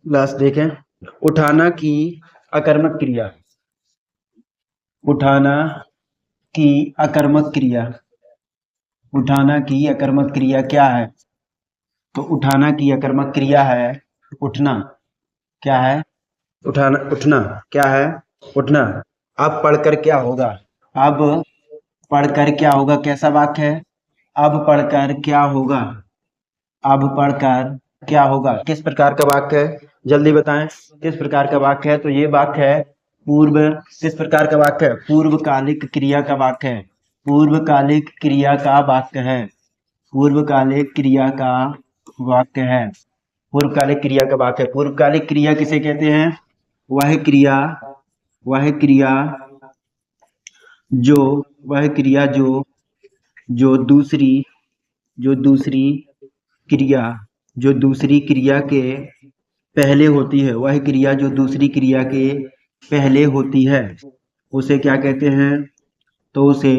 Last देखें, उठाना की अकर्मक क्रिया, उठाना की अकर्मक क्रिया, उठाना की अकर्मक क्रिया क्या है? तो उठाना की अकर्मक क्रिया है उठना। क्या है? उठाना, उठना क्या है? उठना। अब पढ़कर क्या होगा? अब पढ़कर क्या होगा कैसा वाक्य है? अब पढ़कर क्या होगा? अब पढ़कर क्या होगा किस प्रकार का वाक्य है? जल्दी बताएं किस प्रकार का वाक्य है? तो ये वाक्य है पूर्व, किस प्रकार का वाक्य है? पूर्वकालिक क्रिया का वाक्य है। पूर्वकालिक क्रिया का वाक्य है। पूर्वकालिक क्रिया का वाक्य है। पूर्वकालिक क्रिया का वाक्य है। पूर्वकालिक क्रिया किसे कहते हैं? वह क्रिया, वह क्रिया जो, वह क्रिया जो, जो दूसरी, जो दूसरी क्रिया, जो दूसरी क्रिया के पहले होती है। वह क्रिया जो दूसरी क्रिया के पहले होती है उसे क्या कहते हैं? तो उसे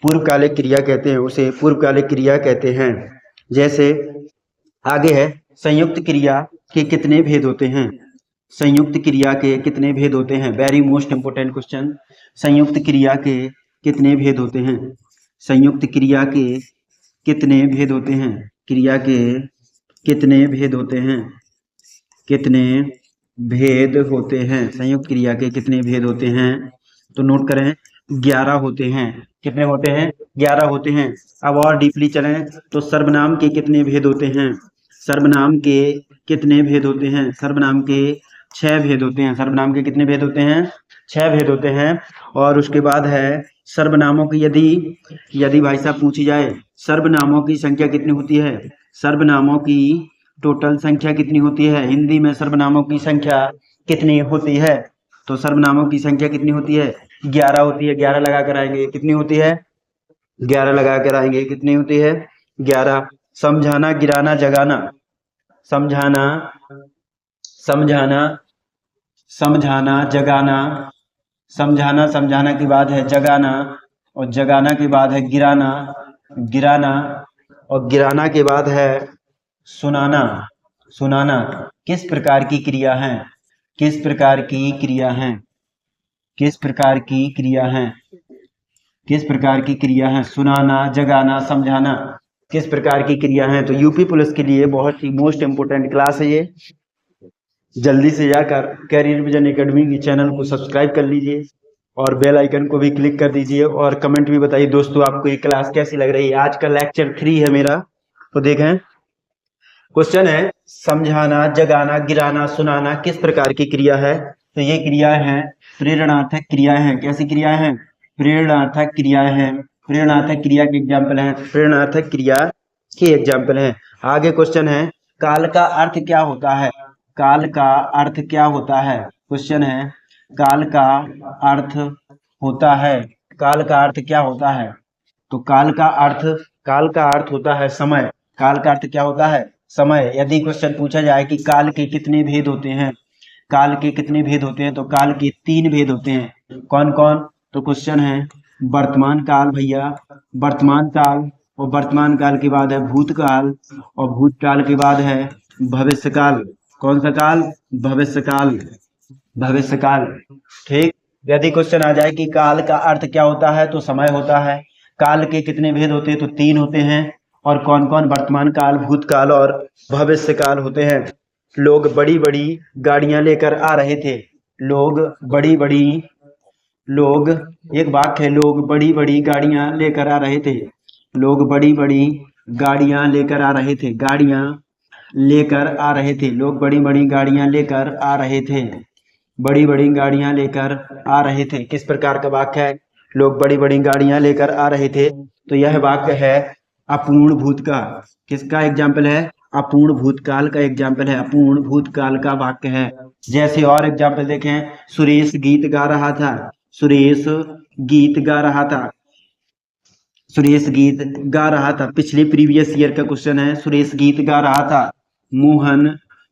पूर्वकालिक क्रिया कहते हैं। उसे पूर्वकालिक क्रिया कहते हैं। जैसे आगे है, संयुक्त क्रिया के कितने भेद होते हैं? संयुक्त क्रिया के कितने भेद होते हैं? Very most important question. संयुक्त क्रिया के कितने भेद होते हैं? संयुक्त क्रिया के कितने भेद होते हैं? क्रिया के कितने भेद होते हैं? कितने भेद होते हैं? संयुक्त क्रिया के कितने भेद होते हैं? तो नोट करें, 11 होते हैं। कितने होते हैं? 11 होते हैं। अब और डीपली चलें तो सर्वनाम के कितने भेद होते हैं? सर्वनाम के कितने भेद होते हैं? सर्वनाम के 6 भेद होते हैं। सर्वनाम के कितने भेद होते हैं? 6 भेद होते हैं। और उसके बाद है सर्वनामों की, यदि यदि भाई साहब पूछी जाए सर्वनामों की संख्या कितनी होती है? सर्वनामों की टोटल संख्या कितनी होती है? हिंदी में सर्वनामों की संख्या कितनी होती है? तो सर्वनामों की संख्या कितनी होती है? 11 होती है। 11 लगा कर आएंगे, कितनी होती है? 11 लगा कर आएंगे, कितनी होती है? 11। समझाना, गिराना, जगाना। समझाना, समझाना, समझाना, जगाना। समझाना, समझाना के बाद है जगाना, और जगाना के बाद है गिराना, गिराना, और गिराना के बाद है सुनाना, सुनाना। किस प्रकार की क्रिया है? किस प्रकार की क्रिया है? किस प्रकार की क्रिया है? किस प्रकार की क्रिया है? सुनाना, जगाना, समझाना किस प्रकार की क्रिया है? तो यूपी पुलिस के लिए बहुत ही मोस्ट इंपोर्टेंट क्लास है ये। जल्दी से जाकर कैरियर विजन एकेडमी की चैनल को सब्सक्राइब कर लीजिए और बेल आइकन को भी क्लिक कर दीजिए, और कमेंट भी बताइए दोस्तों आपको ये क्लास कैसी लग रही है। आज का लेक्चर 3 है मेरा। तो देखें, क्वेश्चन है समझाना, जगाना, गिराना, सुनाना किस प्रकार की क्रिया है? तो ये क्रिया है प्रेरणार्थक क्रिया है। कैसी क्रिया है? प्रेरणार्थक क्रिया है। प्रेरणार्थक क्रिया के एग्जाम्पल है, प्रेरणार्थक क्रिया के एग्जाम्पल है। आगे क्वेश्चन है, काल का अर्थ क्या होता है? काल का अर्थ क्या होता है? क्वेश्चन है, काल का अर्थ होता है, काल का अर्थ क्या होता है? तो काल का अर्थ, काल का अर्थ होता है समय। काल का अर्थ क्या होता है? समय। यदि क्वेश्चन पूछा जाए कि काल के कितने भेद होते हैं, काल के कितने भेद होते हैं, तो काल के 3 भेद होते हैं। कौन कौन? तो क्वेश्चन है वर्तमान काल भैया, वर्तमान काल, और वर्तमान काल के बाद है भूतकाल, और भूतकाल के बाद है भविष्य काल। कौन सा काल? भविष्य काल, भविष्य काल। ठीक। यदि क्वेश्चन आ जाए कि काल का अर्थ क्या होता है, तो समय होता है। काल के कितने भेद होते हैं? तो 3 होते हैं। और कौन कौन? वर्तमान काल, भूतकाल और भविष्य काल होते हैं। लोग बड़ी बड़ी गाड़ियां लेकर आ रहे थे। लोग बड़ी बड़ी, लोग, एक वाक्य है, लोग बड़ी बड़ी गाड़ियां लेकर आ रहे थे। लोग बड़ी बड़ी गाड़ियां लेकर आ रहे थे। गाड़ियां लेकर आ रहे थे। लोग बड़ी बड़ी गाड़ियां लेकर आ रहे थे। बड़ी बड़ी गाड़ियां लेकर आ रहे थे किस प्रकार का वाक्य है? लोग बड़ी बड़ी गाड़ियां लेकर आ रहे थे। तो यह वाक्य है अपूर्ण भूतकाल। किसका एग्जाम्पल है? अपूर्ण भूतकाल का एग्जाम्पल है। अपूर्ण भूतकाल का वाक्य है। जैसे और एग्जाम्पल देखें, सुरेश गीत गा रहा था। सुरेश गीत गा रहा था। सुरेश गीत गा रहा था, पिछले प्रीवियस ईयर का क्वेश्चन है। सुरेश गीत गा रहा था। मोहन,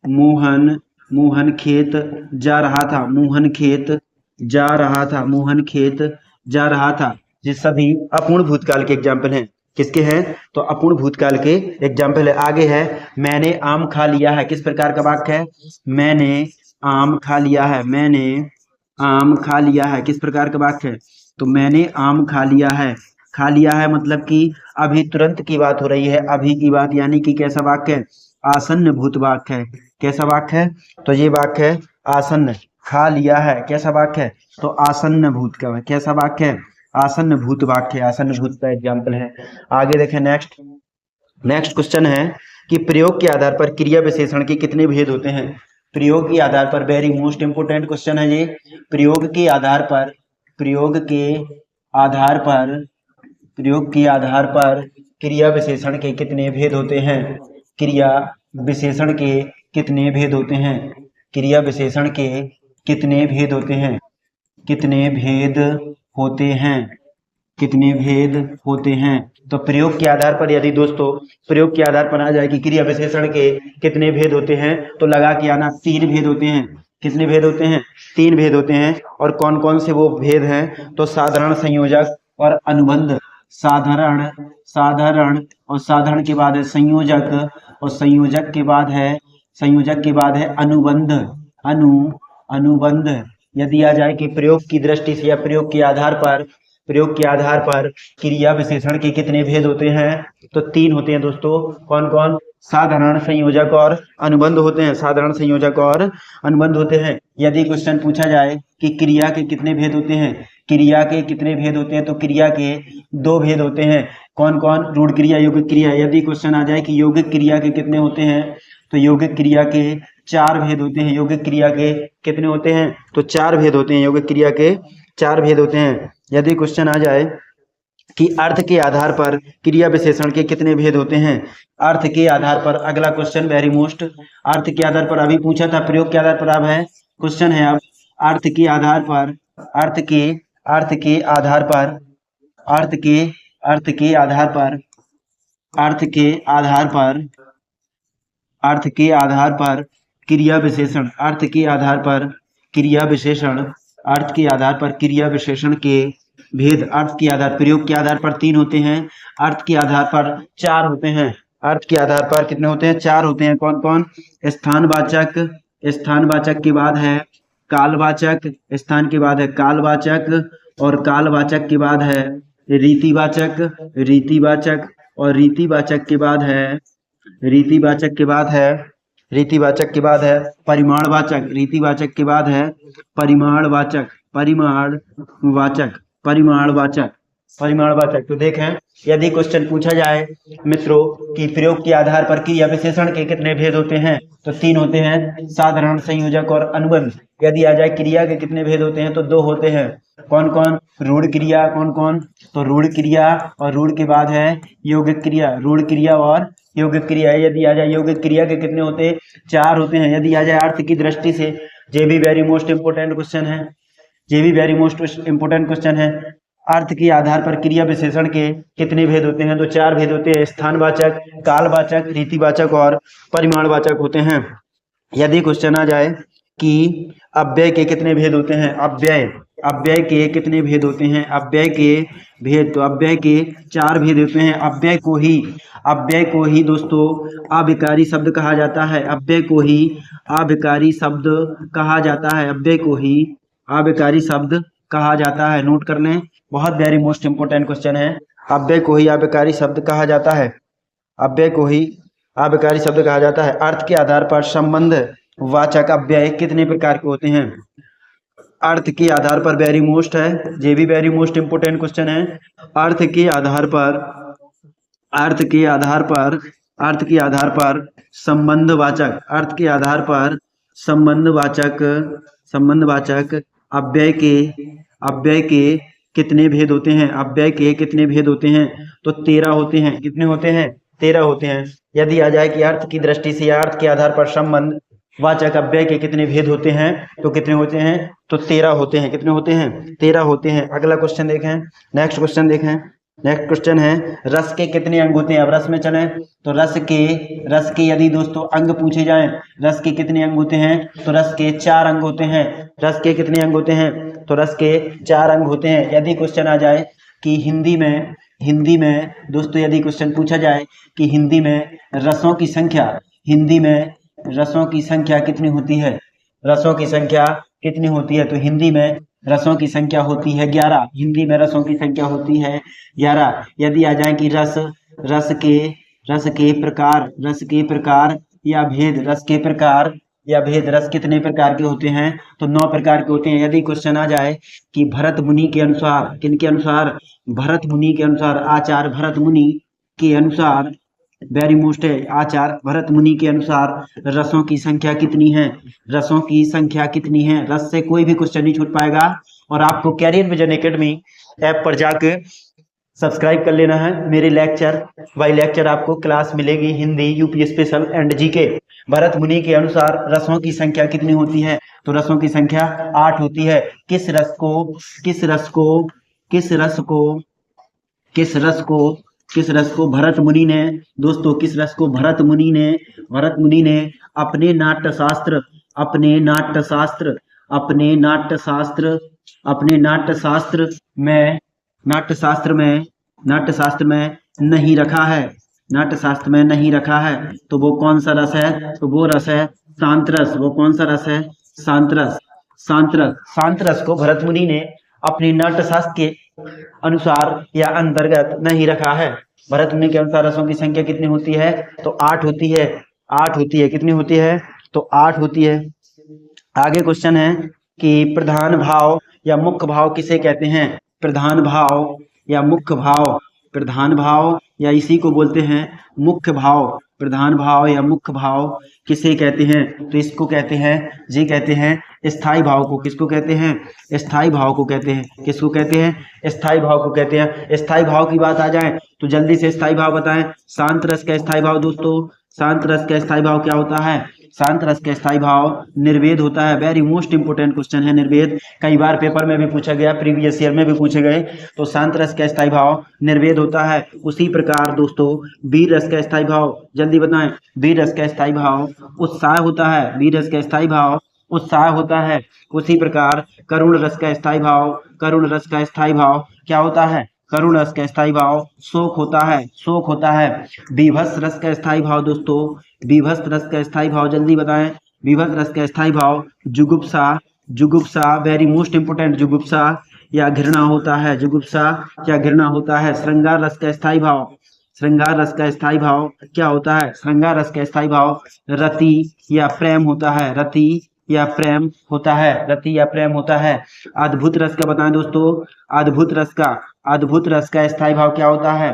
मोहन, मोहन खेत जा रहा था। मोहन खेत जा रहा था। मोहन खेत जा रहा था। ये सभी अपूर्ण भूतकाल के एग्जाम्पल हैं। किसके हैं? तो अपूर्ण भूतकाल के एग्जाम्पल है। आगे है मैंने आम खा लिया है, किस प्रकार का वाक्य है? मैंने आम खा लिया है, मैंने आम खा लिया है, किस प्रकार का वाक्य है? तो मैंने आम खा लिया है, खा लिया है मतलब कि अभी तुरंत की बात हो रही है, अभी की बात, यानी कि कैसा वाक्य है? आसन्न भूत वाक्य है। कैसा वाक्य है? तो ये वाक्य है आसन्न। खा लिया है कैसा वाक्य है? तो आसन्न भूत का है। कैसा वाक्य है? आसन्न भूत वाक्य है, आसन्न भूत का एग्जाम्पल है। आगे देखें नेक्स्ट क्वेश्चन है कि प्रयोग के आधार पर क्रिया विशेषण के कितने भेद होते हैं? प्रयोग के आधार पर, वेरी मोस्ट इंपोर्टेंट क्वेश्चन है ये। प्रयोग के आधार पर, प्रयोग के आधार पर, प्रयोग के आधार पर क्रिया विशेषण के कितने भेद होते हैं? क्रिया विशेषण के कितने भेद होते हैं? क्रिया विशेषण के कितने भेद होते हैं? कितने भेद होते हैं? कितने भेद होते हैं? तो प्रयोग के आधार पर, यदि दोस्तों प्रयोग के आधार पर आ जाए कि क्रिया विशेषण के कितने भेद होते हैं, तो लगा के आना 3 भेद होते हैं। कितने भेद होते हैं? 3 भेद होते हैं। और कौन कौन से वो भेद हैं? तो साधारण, संयोजक और अनुबंध। साधारण, साधारण और साधारण के बाद है संयोजक, और संयोजक के बाद है, संयोजक के बाद है अनुबंध, अनुबंध। यदि आ जाए कि प्रयोग की दृष्टि से या प्रयोग के आधार पर, प्रयोग के आधार पर क्रिया विशेषण के कितने भेद होते हैं? तो 3 होते हैं दोस्तों। कौन कौन? साधारण, संयोजक और अनुबंध होते हैं। साधारण, संयोजक और अनुबंध होते हैं। यदि क्वेश्चन पूछा जाए कि क्रिया के कितने भेद होते हैं, क्रिया के कितने भेद होते हैं, तो क्रिया के 2 भेद होते हैं। कौन कौन? रूढ़ क्रिया, यौगिक क्रिया। यदि क्वेश्चन आ जाए कि यौगिक क्रिया के कितने होते हैं, तो यौगिक क्रिया के 4 भेद होते हैं। यौगिक क्रिया के कितने होते हैं? तो 4 भेद होते हैं। यौगिक क्रिया के 4 भेद होते हैं। यदि क्वेश्चन आ जाए कि अर्थ के आधार पर क्रिया विशेषण के कितने भेद होते हैं? अर्थ के आधार पर, अगला क्वेश्चन वेरी मोस्ट, अर्थ के आधार पर अभी पूछा था, प्रयोग के आधार पर अब है क्वेश्चन है। अब अर्थ के आधार पर, अर्थ के, अर्थ के आधार पर, अर्थ के, अर्थ के आधार पर, अर्थ के आधार पर, अर्थ के आधार पर क्रिया विशेषण, अर्थ के आधार पर क्रिया विशेषण, अर्थ के आधार पर क्रिया विशेषण के भेद, अर्थ के आधार, प्रयोग के आधार पर 3 होते हैं, अर्थ के आधार पर 4 होते हैं। अर्थ के आधार पर कितने होते हैं? 4 होते हैं। कौन कौन? स्थानवाचक, स्थानवाचक के बाद है कालवाचक, स्थान के बाद है कालवाचक, और कालवाचक के बाद है रीतिवाचक, रीतिवाचक, और रीतिवाचक के बाद है, रीतिवाचक के बाद है, रीतिवाचक के बाद है परिमाणवाचक, रीतिवाचक के बाद है परिमाणवाचक, परिमाणवाचक, परिमाणवाचक, परिमाणवाचक। तो देखें, यदि क्वेश्चन पूछा जाए मित्रों कि प्रयोग के आधार पर क्रिया विशेषण के कितने भेद होते हैं, तो 3 होते हैं, साधारण, संयोजक और अनुबंध। यदि आ जाए क्रिया के कितने भेद होते हैं, तो 2 होते हैं। कौन कौन? रूढ़ क्रिया। कौन कौन? तो रूढ़ क्रिया, और रूढ़ के बाद है यौगिक क्रिया, रूढ़ क्रिया और यौगिक क्रिया। यदि आ जाए यौगिक क्रिया के कितने होते हैं? 4 होते हैं। यदि आ जाए अर्थ की दृष्टि से, ये भी वेरी मोस्ट इंपोर्टेंट क्वेश्चन है, ये भी वेरी मोस्ट इंपोर्टेंट क्वेश्चन है। अर्थ के आधार पर क्रिया विशेषण के कितने भेद होते हैं? तो 4 भेद होते हैं, स्थानवाचक, कालवाचक, रीतिवाचक और परिमाणवाचक होते हैं। यदि क्वेश्चन आ जाए कि अव्यय के कितने भेद होते हैं, अव्यय, अव्यय के कितने भेद होते हैं? अव्यय के भेद, तो अव्यय के 4 भेद होते हैं। अव्यय को ही, अव्यय को ही दोस्तों अभिकारी शब्द कहा जाता है, अव्यय को ही अभिकारी शब्द कहा जाता है, अव्यय को ही अभिकारी शब्द कहा जाता है। नोट कर लें, बहुत वेरी मोस्ट इंपोर्टेंट क्वेश्चन है। अव्यय को ही अभिकारी शब्द कहा जाता है, अव्यय को ही अभिकारी शब्द कहा जाता है। अर्थ के आधार पर संबंध वाचक अव्यय कितने प्रकार के होते हैं? अर्थ के आधार पर वेरी मोस्ट है, ये भी वेरी मोस्ट इंपोर्टेंट क्वेश्चन है। अर्थ के आधार पर, अर्थ के आधार पर, अर्थ के आधार पर संबंधवाचक, अर्थ के आधार पर संबंधवाचक, संबंधवाचक अव्यय के, अव्यय के कितने भेद होते हैं? अव्यय के कितने भेद होते हैं? तो 13 होते हैं। कितने होते हैं? 13 होते हैं। यदि आ जाए कि अर्थ की दृष्टि से या अर्थ के आधार पर संबंध वाचक अव्यय के कितने भेद होते हैं, तो कितने होते हैं? तो 13 होते हैं। कितने होते हैं? 13 होते हैं। अगला क्वेश्चन देखें, नेक्स्ट क्वेश्चन देखें। नेक्स्ट क्वेश्चन है रस के कितने अंग होते हैं? अब रस में चलें तो रस के यदि दोस्तों अंग पूछे जाएं, रस के कितने अंग होते हैं? तो रस के 4 अंग होते हैं। रस के कितने अंग होते हैं? तो रस के 4 अंग होते हैं। यदि क्वेश्चन आ जाए कि हिंदी में, हिंदी में दोस्तों यदि क्वेश्चन पूछा जाए कि हिंदी में रसों की संख्या कितनी होती है, रसों की संख्या कितनी होती है, तो हिंदी में रसों की संख्या होती है 11। हिंदी में रसों की संख्या होती है 11। यदि आ जाए कि रस के प्रकार या भेद रस कितने प्रकार के होते हैं, तो 9 प्रकार के होते हैं। यदि क्वेश्चन आ जाए कि भरत मुनि के अनुसार, किनके अनुसार, भरत मुनि के अनुसार, आचार्य भरत मुनि के अनुसार, वेरी मोस्ट है, आचार्य भरत मुनि के अनुसार रसों की संख्या कितनी है, रसों की संख्या कितनी है, रस से कोई भी क्वेश्चन नहीं छूट पाएगा। और आपको कैरियर विजन एकेडमी ऐप पर जाके सब्सक्राइब कर लेना है। मेरे लेक्चर बाई लेक्चर आपको क्लास मिलेगी, Hindi, UP special and GK. Bharat मुनि के अनुसार रसों की संख्या कितनी होती है, तो रसों की संख्या 8 होती है। किस रस को भरत मुनि ने, दोस्तों किस रस को भरत मुनि ने अपने नाट्यशास्त्र में नहीं रखा है, तो वो कौन सा रस है, तो वो रस है शांत रस। वो कौन सा रस है, शांत रस को भरत मुनि ने अपने नाट्यशास्त्र के अनुसार या अंतर्गत नहीं रखा है। भरत मुनि के अनुसार रसों की संख्या कितनी होती है, तो 8 होती है। कितनी होती है, तो 8 होती है। आगे क्वेश्चन है कि प्रधान भाव या मुख्य भाव किसे कहते हैं, प्रधान भाव या मुख्य भाव, प्रधान भाव या इसी को बोलते हैं मुख्य भाव, प्रधान भाव या मुख्य भाव किसे कहते हैं, तो इसको कहते हैं स्थायी भाव को। किसको कहते हैं, स्थायी भाव को कहते हैं। किसको कहते हैं, स्थायी भाव को कहते हैं। स्थायी भाव की बात आ जाए तो जल्दी से स्थायी भाव बताएं। शांत रस का स्थायी भाव, दोस्तों शांत रस का स्थायी भाव क्या होता है, शांत रस का स्थायी भाव निर्वेद होता है। वेरी मोस्ट इंपोर्टेंट क्वेश्चन है निर्वेद, कई बार पेपर में भी पूछा गया, प्रीवियस ईयर में भी पूछे गए। तो शांत रस का स्थायी भाव निर्वेद होता है। उसी प्रकार दोस्तों वीर रस का स्थायी भाव, जल्दी बताएं, वीर रस का स्थायी भाव उत्साह होता है। वीर रस का स्थायी भाव उत्साह होता है। उसी प्रकार करुण रस का स्थायी भाव क्या होता है, करुण रस का स्थायी भाव शोक होता है। बीभत्स रस का स्थायी भाव, दोस्तों बीभत्स रस का स्थायी भाव जल्दी बताएं। बीभत्स रस का स्थायी भाव जुगुप्सा वेरी मोस्ट इंपोर्टेंट, जुगुप्सा या घृणा होता है। श्रृंगार रस का स्थायी भाव क्या होता है, श्रृंगार रस का स्थायी भाव रति या प्रेम होता है। अद्भुत रस का बताएं दोस्तों, अद्भुत रस का स्थायी भाव क्या होता है,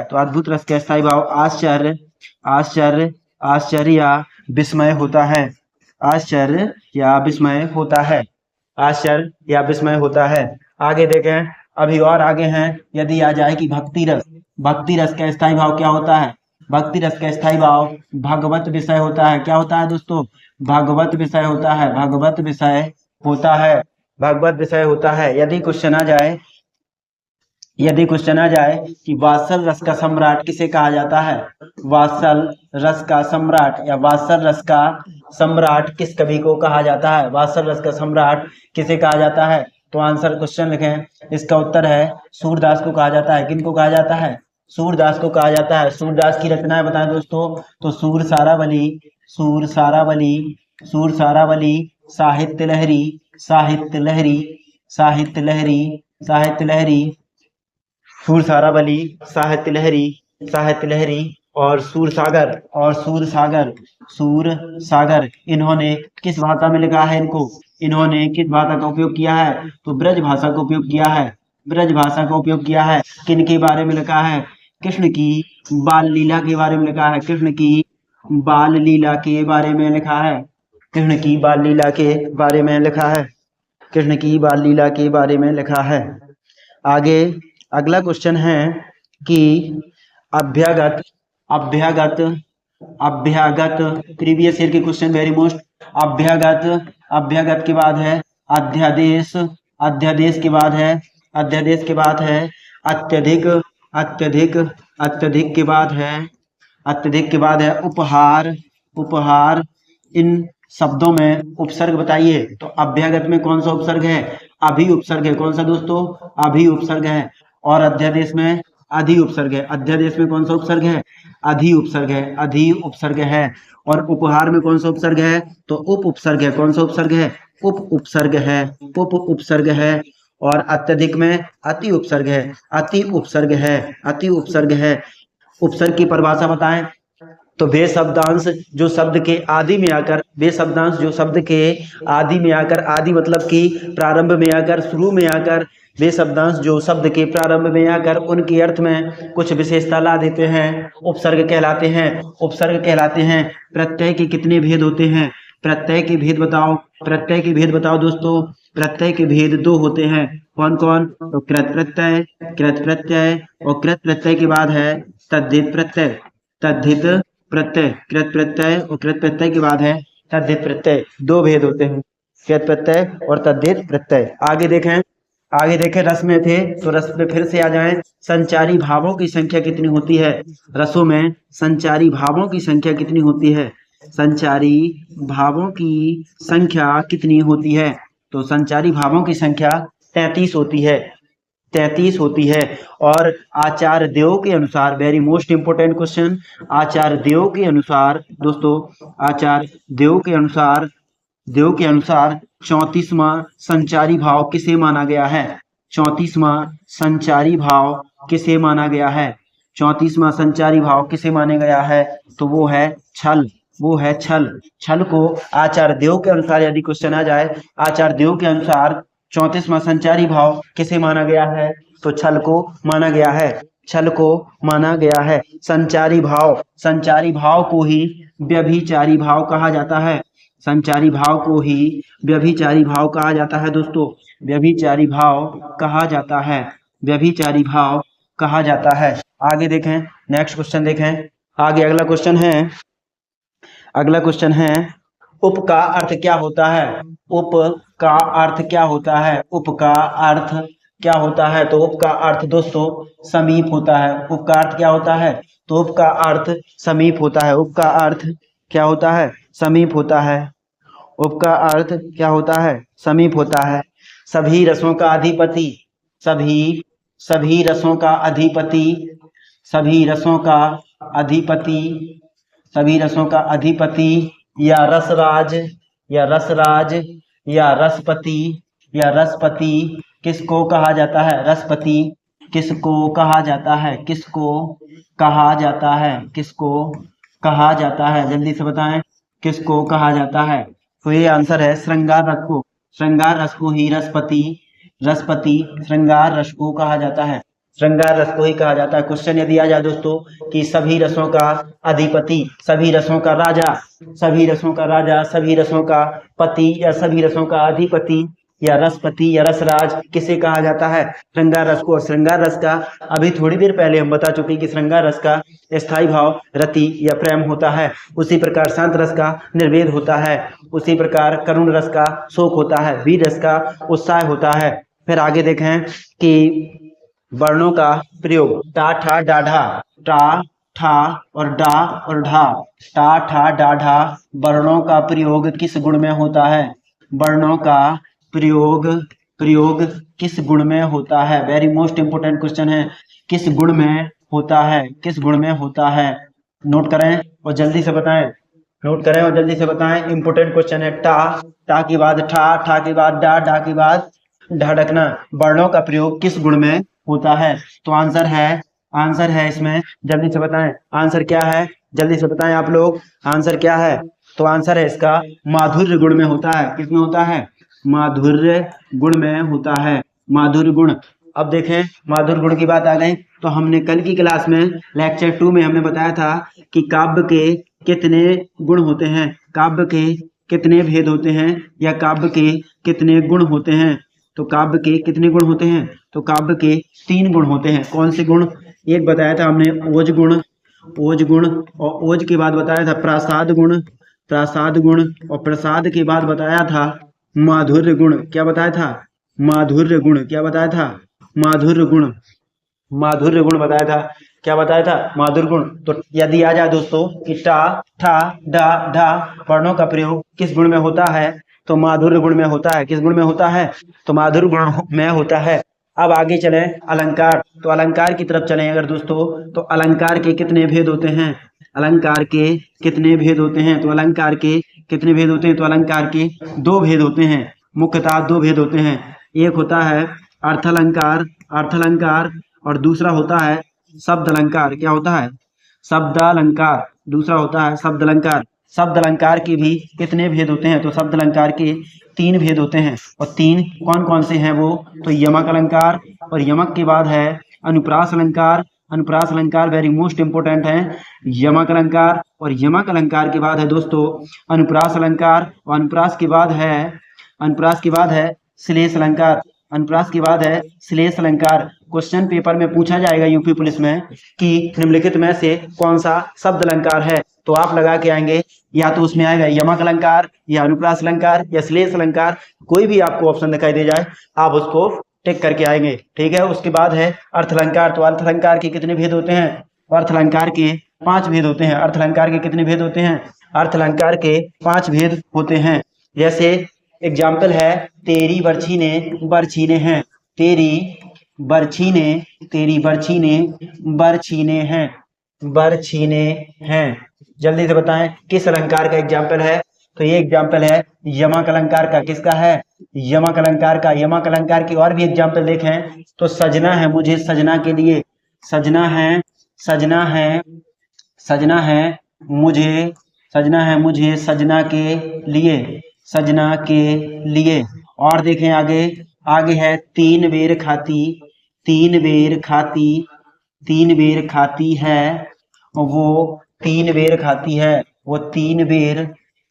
तो अद्भुत रस का स्थायी भाव आश्चर्य या विस्मय होता है। आगे देखें, अभी और आगे हैं। यदि आ जाए कि भक्ति रस का स्थायी भाव क्या होता है, भक्ति रस का स्थायी भाव भगवत विषय होता है। क्या होता है दोस्तों, भगवत विषय होता है। यदि क्वेश्चन आ जाए कि वात्सल रस का सम्राट किसे कहा जाता है, वात्सल रस का सम्राट किस कवि को कहा जाता है, वात्सल रस का सम्राट किसे कहा जाता है, तो आंसर क्वेश्चन लिखें। इसका उत्तर है सूरदास को कहा जाता है। किनको कहा जाता है, सूरदास को कहा जाता है। सूरदास की रचनाएं बताएं दोस्तों, तो सूर सारावली, साहित्य लहरी, सूर लहरी और सूर सागर, इन्होंने किस भाषा में लिखा है, इन्होंने किस भाषा का उपयोग किया है, तो ब्रज भाषा का उपयोग किया है। किन के बारे में लिखा है, कृष्ण की बाल लीला के बारे में लिखा है। कृष्ण की बाल लीला के बारे में लिखा है। आगे अगला क्वेश्चन है कि अभ्यागत प्रीवियस ईयर के क्वेश्चन वेरी मोस्ट। अभ्यागत के बाद है अध्यादेश के बाद है अत्यधिक के बाद है उपहार। इन शब्दों में उपसर्ग बताइए। तो अभ्यागत में कौन सा उपसर्ग है? अभी उपसर्ग है। कौन सा दोस्तों? अभी उपसर्ग है। और अध्यादेश में अधि उपसर्ग है। अध्यादेश में कौन सा उपसर्ग है? अधि उपसर्ग है। अधि उपसर्ग है। और उपहार में कौन सा उपसर्ग है? तो उप उपसर्ग है। कौन सा उपसर्ग है? उप उपसर्ग है। उप उपसर्ग है। और अत्यधिक में अति उपसर्ग है। अति उपसर्ग है। अति उपसर्ग है। उपसर्ग की परिभाषा बताएं। तो वे शब्दांश जो शब्द के आदि में आकर, वे शब्दांश जो शब्द के आदि में आकर, आदि मतलब कि प्रारंभ में आकर, शुरू में आकर, वे शब्दांश जो शब्द के प्रारंभ में आकर उनके अर्थ में कुछ विशेषता ला देते हैं, उपसर्ग कहलाते हैं। उपसर्ग कहलाते हैं। प्रत्यय के कितने भेद होते हैं? प्रत्यय के भेद बताओ। प्रत्यय के भेद बताओ दोस्तों। प्रत्यय के भेद दो होते हैं। कौन कौन? तो कृत प्रत्यय, कृत प्रत्यय, और कृत प्रत्यय के बाद है तद्धित प्रत्यय। तद्धित प्रत्यय, कृत प्रत्यय और कृत प्रत्यय के बाद है तद्धित प्रत्यय। दो भेद होते हैं, कृत प्रत्यय और तद्धित प्रत्यय। आगे देखें, आगे देखें, रस में थे तो रस में फिर से आ जाएं। संचारी भावों की संख्या कितनी होती है? रसों में संचारी भावों की संख्या कितनी होती है? संचारी भावों की संख्या कितनी होती है? तो संचारी भावों की संख्या 33 होती है। 33 होती है। और आचार्य देव के अनुसार, वेरी मोस्ट इंपोर्टेंट क्वेश्चन, आचार्य देव के अनुसार दोस्तों, आचार्य देव के अनुसार, देव के अनुसार 34वां संचारी भाव किसे माना गया है? 34वां संचारी भाव किसे माना गया है? 34वां संचारी भाव किसे माना गया है? तो वो है छल। वो है छल। छल को आचार्य देव के अनुसार यदि क्वेश्चन आ जाए, आचार्य देव के अनुसार 34वां संचारी भाव किसे माना गया है? तो छल को माना गया है। छल को माना गया है। संचारी भाव, संचारी भाव को ही व्यभिचारी भाव कहा जाता है। संचारी भाव को ही व्यभिचारी भाव कहा जाता है दोस्तों। व्यभिचारी भाव कहा जाता है। व्यभिचारी भाव कहा जाता है। आगे देखें, नेक्स्ट क्वेश्चन देखें। आगे अगला क्वेश्चन है, अगला क्वेश्चन है, उप का अर्थ क्या होता है? उप का अर्थ क्या होता है? उप का अर्थ क्या होता है? तो उप का अर्थ दोस्तों समीप होता है। उप का अर्थ क्या होता है? तो उप का अर्थ समीप होता है। उप का अर्थ क्या होता है? समीप होता है। उप का अर्थ क्या होता है? समीप होता है। सभी रसों का अधिपति, सभी सभी रसों का अधिपति, सभी रसों का अधिपति, सभी रसों का अधिपति, या रसराज, या रसराज, या रसपति, या रसपति किसको कहा जाता है? रसपति किसको कहा जाता है? किसको कहा जाता है? किसको कहा जाता है? जल्दी से बताएं, किसको कहा जाता है? तो ये आंसर है श्रृंगार रस को। श्रृंगार रस को ही रसपति, रसपति श्रृंगार रस को कहा जाता है। श्रृंगार रस को ही कहा जाता है। क्वेश्चन यदि आ जाए दोस्तों कि सभी रसों का अधिपति, सभी रसों का राजा, सभी रसों का राजा, सभी रसों का पति, या सभी रसों का अधिपति, या रसपति, या रसराज किसे कहा जाता है? श्रृंगार रस को। और श्रृंगार रस का अभी थोड़ी देर पहले हम बता चुके कि श्रृंगार रस का स्थायी भाव रति या प्रेम होता है। उसी प्रकार शांत रस का निर्वेद होता है। उसी प्रकार करुण रस का शोक होता है। वीर रस का उत्साह होता है। फिर आगे देखें कि वर्णों का प्रयोग, टा ठा डाढ़ा, टा ठा और डा और ढा, टा ठा डाढ़ा वर्णों का प्रयोग किस गुण में होता है? वर्णों का प्रयोग प्रयोग किस गुण में होता है? वेरी मोस्ट इंपोर्टेंट क्वेश्चन है। किस गुण में होता है? किस गुण में होता है? नोट करें और जल्दी से बताएं। नोट करें और जल्दी से बताएं। इंपोर्टेंट क्वेश्चन है। टा, टा के बाद ठा, ठा के बाद डा, डा के बाद ढाढकना। वर्णों का प्रयोग किस गुण में होता है? तो आंसर है इसमें, जल्दी से बताएं आंसर क्या है? जल्दी से बताएं आप लोग, आंसर क्या है? तो आंसर है इसका माधुर्य गुण में होता है। किसमें होता है? माधुर्य गुण में होता है। माधुर्य गुण। अब देखें, माधुर्य गुण की बात आ गई तो हमने कल की क्लास में लेक्चर 2 में हमने बताया था कि काव्य के कितने गुण होते हैं, काव्य के कितने भेद होते हैं, या काव्य के कितने गुण होते हैं। तो काव्य के कितने गुण होते हैं? तो काव्य के 3 गुण होते हैं। कौन से गुण? एक बताया था हमने ओज गुण, ओज गुण, और ओज के बाद बताया था प्रसाद गुण, प्रसाद गुण, और प्रसाद के बाद बताया था माधुर्य गुण। क्या बताया था? माधुर्य गुण। क्या बताया था? माधुर्य गुण। माधुर्य गुण बताया था। क्या बताया था? माधुर्य गुण। तो यदि आ जाए दोस्तों कि टा, ठा, डा, ढा वर्णों का प्रयोग किस गुण में होता है? तो माधुर्य गुण में होता है। किस गुण में होता है? तो माधुर्य गुण में होता है। अब आगे चले अलंकार। तो अलंकार की तरफ चलें अगर दोस्तों, तो अलंकार के कितने भेद होते हैं? अलंकार के कितने भेद होते हैं? तो अलंकार के कितने भेद होते हैं? तो अलंकार के दो भेद होते हैं, मुख्यतः दो भेद होते हैं। एक होता है अर्थालंकार, अर्थालंकार, और दूसरा होता है शब्द अलंकार। क्या होता है? शब्द अलंकार। दूसरा होता है शब्द अलंकार। शब्द अलंकार के भी कितने भेद होते हैं? तो शब्द अलंकार के तीन भेद होते हैं। और तीन कौन कौन से हैं वो? तो यमक अलंकार, और यमक के बाद है अनुप्रास अलंकार। अनुप्रास अलंकार वेरी मोस्ट इंपोर्टेंट है। यमक अलंकार, और यमक अलंकार के बाद है दोस्तों अनुप्रास अलंकार, और अनुप्रास के बाद है श्लेष अलंकार। अनुप्रास के बाद है श्लेष अलंकार। क्वेश्चन पेपर में पूछा जाएगा यूपी पुलिस में कि निम्नलिखित में से कौन सा शब्द अलंकार है, तो आप लगा के आएंगे, या तो उसमें आएगा यमक अलंकार, या अनुप्रास अलंकार, या श्लेष अलंकार। कोई भी आपको ऑप्शन दिखाई दे जाए आप उसको टिक करके आएंगे, ठीक है। उसके बाद है अर्थ अलंकार। तो अर्थ अलंकार के कितने भेद होते हैं? अर्थ अलंकार के 5 भेद होते हैं। अर्थ अलंकार के कितने भेद होते हैं? अर्थ अलंकार के 5 भेद होते हैं। जैसे एग्जाम्पल है तेरी बरछी ने, बरछीने हैं। तेरी बरछीने, तेरी बरछीने, बरछीने हैं, बरछीने हैं। जल्दी से बताएं किस अलंकार का एग्जाम्पल है? तो ये एग्जाम्पल है यमक अलंकार का। किसका है? यमक अलंकार का। यमक अलंकार की और भी एग्जाम्पल देखें तो सजना है मुझे सजना के लिए, सजना है, सजना है, सजना है मुझे, सजना है मुझे सजना के लिए, सजना के लिए। और देखें आगे, आगे है तीन बेर खाती, तीन बेर खाती, तीन बेर खाती है, वो तीन बेर खाती है, वो तीन बेर,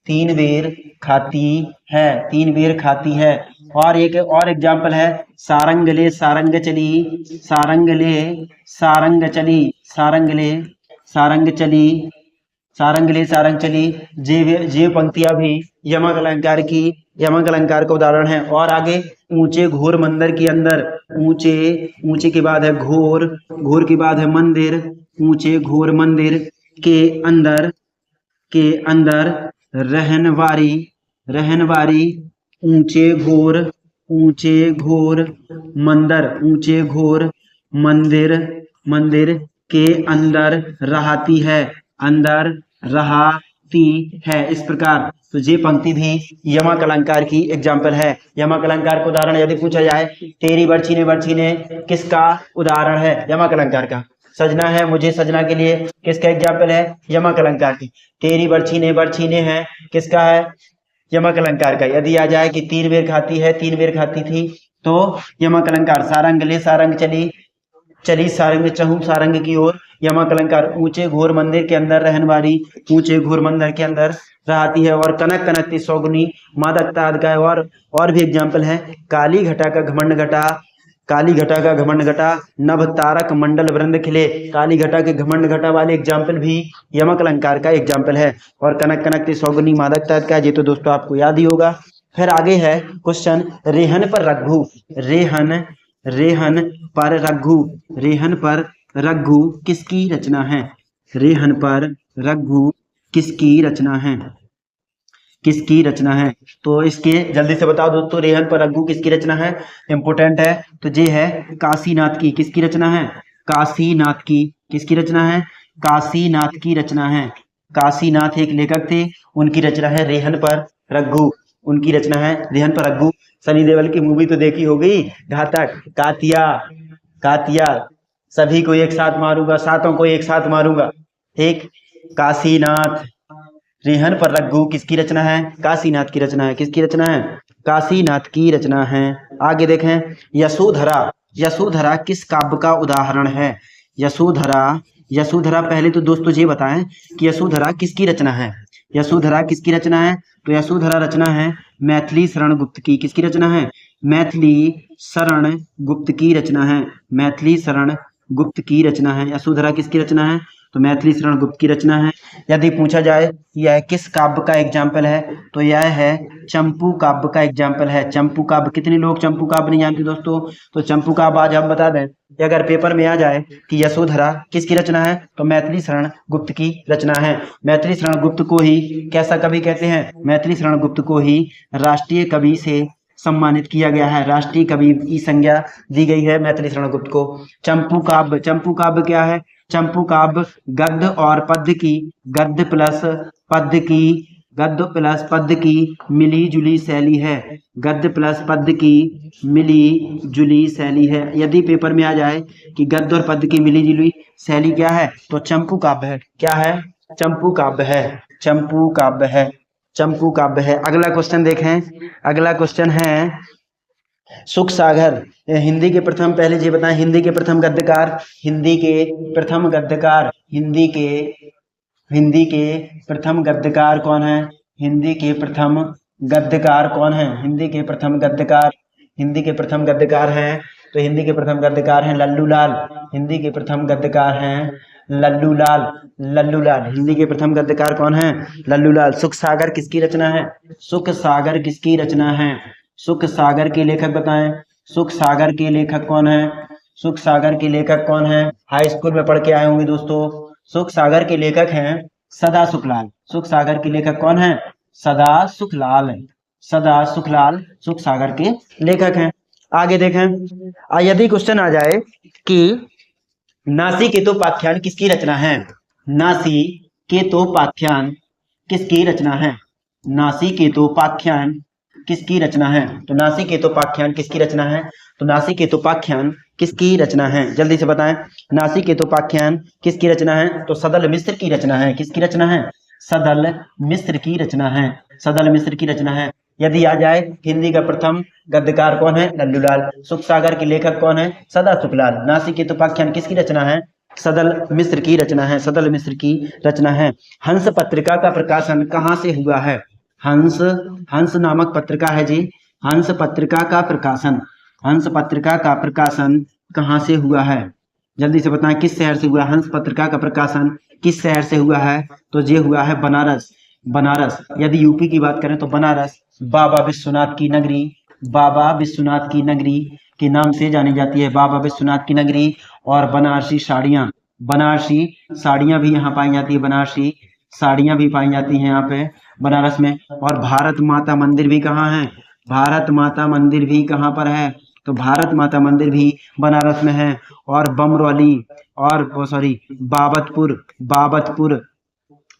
तीन बेर खाती है, तीन बेर खाती है। और एक और एग्जाम्पल है सारंग ले सारंग चली, सारंग ले सारंग चली, सारंग ले सारंग चली, सारंग ले सारंग चली। जे पंक्तियां भी यमक अलंकार की, यमक अलंकार का उदाहरण है। और आगे ऊंचे घोर मंदिर के अंदर, ऊंचे, ऊंचे के बाद है घोर, घोर के बाद है मंदिर, ऊंचे घोर मंदिर के अंदर, के अंदर रहनवारी, रहनवारी, ऊंचे घोर, ऊंचे घोर मंदिर, ऊंचे घोर मंदिर, मंदिर के अंदर रहाती है, अंदर रहाती है। इस प्रकार तो ये पंक्ति भी यमक अलंकार की एग्जाम्पल है। यमक अलंकार का उदाहरण यदि पूछा जाए तेरी बरछी ने किसका उदाहरण है? यमक अलंकार का। सजना है मुझे सजना के लिए किसका एग्जाम्पल है? यमक अलंकार की। तेरी बरछी ने है किसका है? यमक अलंकार का। यदि आ जाए कि तीन बेर खाती है, तीन बेर खाती थी, तो यमक अलंकार। सारंग ले सारंग चली, चली सारंग चहु सारंग की ओर, यमक अलंकार। ऊंचे घोर मंदिर के अंदर रहनवारी, ऊंचे घोर मंदिर के अंदर रहती है। और कनक कनकती सौगुनी मादकता आदि का। और भी एग्जाम्पल है काली घटा का घमंड घटा, काली घटा का घमंड घटा, नभ तारक मंडल वृंद खिले। काली घटा के घमंड घटा वाले एग्जाम्पल भी यमक अलंकार का एग्जाम्पल है। और कनक कनकती सौगुनी मादकता आदि का, ये तो दोस्तों आपको याद ही होगा। फिर आगे है क्वेश्चन रेहन पर रघु, रेहन, रेहन पर रघु, रेहन पर रघु किसकी रचना है? रेहन पर रघु किसकी रचना है? किसकी रचना है? तो इसके जल्दी से बताओ दोस्तों, रेहन पर रघु किसकी रचना है? इंपोर्टेंट है। तो ये है काशीनाथ की। किसकी रचना है? काशीनाथ की। किसकी रचना है? काशीनाथ की रचना है। काशीनाथ एक लेखक थे, उनकी रचना है रेहन पर रघु, उनकी रचना है रेहन पर रघु। सनी देओल की मूवी तो देखी होगी घातक, कातिया, कातिया, सभी को एक साथ मारूंगा, सातों को एक साथ मारूंगा। ठीक, काशीनाथ, रेहन पर रघु किसकी रचना है? काशीनाथ की रचना है। किसकी रचना है? काशीनाथ की रचना है। आगे देखें यशोधरा, यशोधरा किस काव्य का उदाहरण है? यशोधरा, यशोधरा पहले तो दोस्तों ये बताएं कि यशोधरा किसकी रचना है? यशोधरा किसकी रचना है? तो यशोधरा रचना है मैथिली शरण गुप्त की। किसकी रचना है? मैथिली शरण गुप्त की रचना है। मैथिली शरण गुप्त की रचना है। यशोधरा किसकी रचना है? तो मैथिली शरण गुप्त की रचना है। यदि पूछा जाए यह किस काव्य का एग्जाम्पल है, तो यह है चंपू काव्य का एग्जाम्पल है। चंपू काव्य, कितने लोग चंपू काव्य नहीं जानते दोस्तों? तो चंपू काव्य आज हम बता दें कि अगर पेपर में आ जाए कि यशोधरा किसकी रचना है, तो मैथिली शरण गुप्त की रचना है। मैथिली शरण गुप्त को ही कैसा कवि कहते हैं? मैथिली शरण गुप्त को ही राष्ट्रीय कवि से सम्मानित किया गया है, राष्ट्रीय कवि की संज्ञा दी गई है मैथिली शरण गुप्त को। चंपू काव्य, चंपू काव्य क्या है? चंपू काव्य गद्य और पद्य की, गद्य प्लस पद्य की, गद्य प्लस पद्य की मिली जुली शैली है। गद्य प्लस पद्य की मिली जुली शैली है। यदि पेपर में आ जाए कि गद्य और पद्य की मिली जुली शैली क्या है, तो चंपू काव्य है। क्या है? चंपू काव्य है, चंपू काव्य है, चंपू काव्य है। अगला क्वेश्चन देखें। अगला क्वेश्चन है सुख सागर। हिंदी के प्रथम, पहले ये बताएं, हिंदी के प्रथम गद्यकार, हिंदी के प्रथम गद्यकार, हिंदी के प्रथम गद्यकार कौन है? हिंदी के प्रथम गद्यकार कौन है? हिंदी के प्रथम गद्यकार, हिंदी के प्रथम गद्यकार हैं, तो हिंदी के प्रथम गद्यकार हैं लल्लू लाल। हिंदी के प्रथम गद्यकार हैं लल्लू लाल, लल्लू लाल। हिंदी के प्रथम गद्यकार कौन है? लल्लू लाल। सुख सागर किसकी रचना है? सुख सागर किसकी रचना है? सुख सागर के लेखक बताएं। सुख सागर के लेखक कौन है? सुख सागर के लेखक कौन है? हाई स्कूल में पढ़ के आए होंगे दोस्तों। सुख सागर के लेखक हैं सदा सुखलाल। सुख सागर के लेखक कौन है? सदा सुखलाल। सदा सुखलाल सुख सागर के लेखक हैं। आगे देखें। यदि क्वेश्चन आ जाए कि नासिकेतोपाख्यान किसकी रचना है? नासिकेतोपाख्यान किसकी रचना है? नासिकेतोपाख्यान किसकी रचना है? तो नासिकेतोपाख्यान किसकी रचना है? तो नासिकेतोपाख्यान किसकी रचना है? जल्दी से बताएं। नासिकेतोपाख्यान किसकी रचना है? तो सदल मिश्र की रचना है। किसकी रचना है? सदल मिश्र की रचना है। सदल मिश्र की रचना है। यदि आ जाए हिंदी का प्रथम गद्यकार कौन है? लल्लू लाल। सुख सागर के लेखक कौन है? सदा सुखलाल। नासिकेतोपाख्यान किसकी रचना है? सदल मिश्र की रचना है। सदल मिश्र की रचना है। हंस पत्रिका का प्रकाशन कहाँ से हुआ है? हंस, हंस नामक पत्रिका है जी। हंस पत्रिका का प्रकाशन, हंस पत्रिका का प्रकाशन कहाँ से हुआ है? जल्दी से बताएं किस शहर से हुआ? हंस पत्रिका का प्रकाशन किस शहर से हुआ है? तो ये हुआ है बनारस। बनारस। यदि यूपी की बात करें तो बनारस बाबा विश्वनाथ की नगरी, बाबा विश्वनाथ की नगरी के नाम से जानी जाती है। बाबा विश्वनाथ की नगरी। और बनारसी साड़ियाँ, बनारसी साड़ियाँ भी यहाँ पाई जाती है। बनारसी साड़ियाँ भी पाई जाती हैं यहाँ पे बनारस में। और भारत माता मंदिर भी कहाँ है? भारत माता मंदिर भी कहाँ पर है? तो भारत माता मंदिर भी बनारस में है। और बमरौली और बाबतपुर, बाबतपुर,